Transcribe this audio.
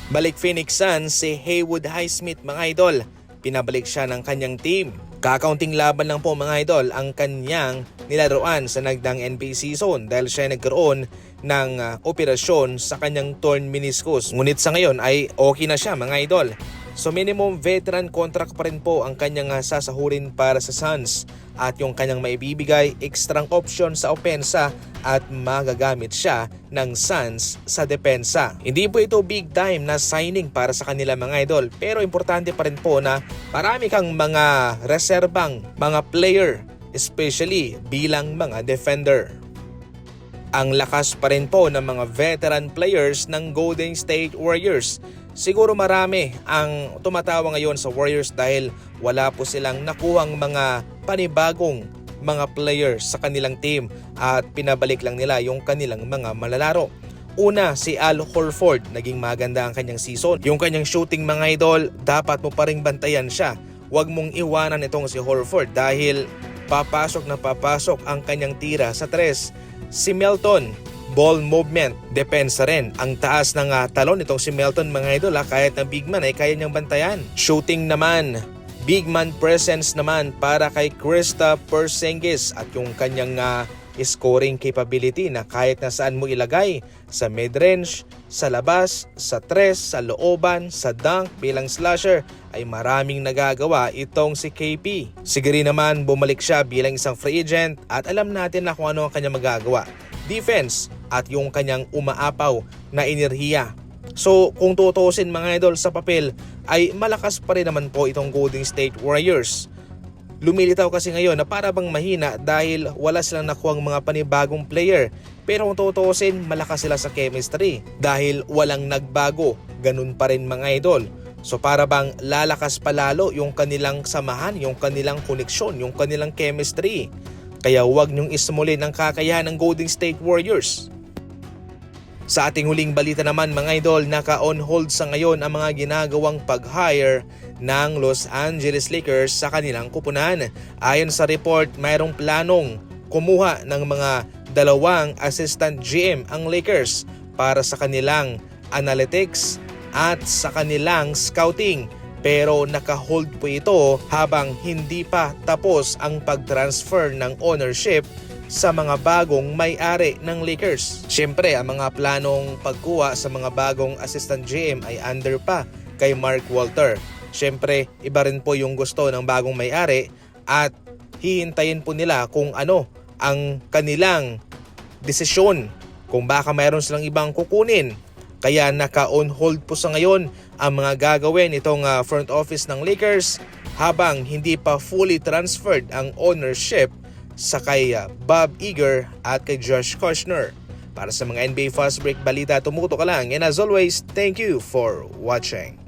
Balik Phoenix Suns si Haywood Highsmith mga idol. Pinabalik siya ng kanyang team. Kakaunting laban lang po mga idol ang kanyang nilaruan sa nagdang NBA season dahil siya nagkaroon ng operasyon sa kanyang torn meniscus. Ngunit sa ngayon ay okay na siya mga idol. So minimum veteran contract pa rin po ang kanyang sasahurin para sa Suns at yung kanyang maibibigay ekstrang option sa opensa at magagamit siya ng Suns sa depensa. Hindi po ito big time na signing para sa kanila mga idol pero importante pa rin po na marami kang mga reserbang mga player especially bilang mga defender. Ang lakas pa rin po ng mga veteran players ng Golden State Warriors. Siguro marami ang tumatawa ngayon sa Warriors dahil wala po silang nakuhang mga panibagong mga players sa kanilang team at pinabalik lang nila yung kanilang mga malalaro. Una, si Al Horford, naging maganda ang kanyang season. Yung kanyang shooting mga idol, dapat mo pa ring bantayan siya. Huwag mong iwanan itong si Horford dahil papasok na papasok ang kanyang tira sa tres. Si Melton, ball movement, depensa rin. Ang taas ng talon itong si Melton mga idol kahit na big man ay kaya niyang bantayan. Shooting naman, big man presence naman para kay Kristaps Porzingis at yung kanyang scoring capability na kahit na saan mo ilagay, sa mid-range, sa labas, sa tres, sa looban, sa dunk bilang slasher ay maraming nagagawa itong si KP. Siguri naman bumalik siya bilang isang free agent at alam natin na kung ano ang kanyang magagawa. Defense at yung kanyang umaapaw na enerhiya. So kung tutusin mga idol sa papel ay malakas pa rin naman po itong Golden State Warriors. Lumilitaw kasi ngayon na para bang mahina dahil wala silang nakuhang mga panibagong player. Pero kung tutusin, malakas sila sa chemistry dahil walang nagbago. Ganun pa rin mga idol. So para bang lalakas pa lalo yung kanilang samahan, yung kanilang koneksyon, yung kanilang chemistry. Kaya huwag niyong ismulin ang kakayahan ng Golden State Warriors. Sa ating huling balita naman mga idol, naka-on hold sa ngayon ang mga ginagawang pag-hire ng Los Angeles Lakers sa kanilang kupunan. Ayon sa report, mayroong planong kumuha ng mga dalawang assistant GM ang Lakers para sa kanilang analytics at sa kanilang scouting. Pero naka-hold po ito habang hindi pa tapos ang pag-transfer ng ownership sa mga bagong may-ari ng Lakers. Siyempre, ang mga planong pagkuha sa mga bagong assistant GM ay under pa kay Mark Walter. Siyempre, iba rin po yung gusto ng bagong may-ari at hihintayin po nila kung ano ang kanilang desisyon, kung baka mayroon silang ibang kukunin. Kaya naka-on hold po sa ngayon ang mga gagawin itong front office ng Lakers habang hindi pa fully transferred ang ownership sa kay Bob Iger at kay Josh Kushner. Para sa mga NBA Fast Break balita, tumuto ka lang. And as always, thank you for watching.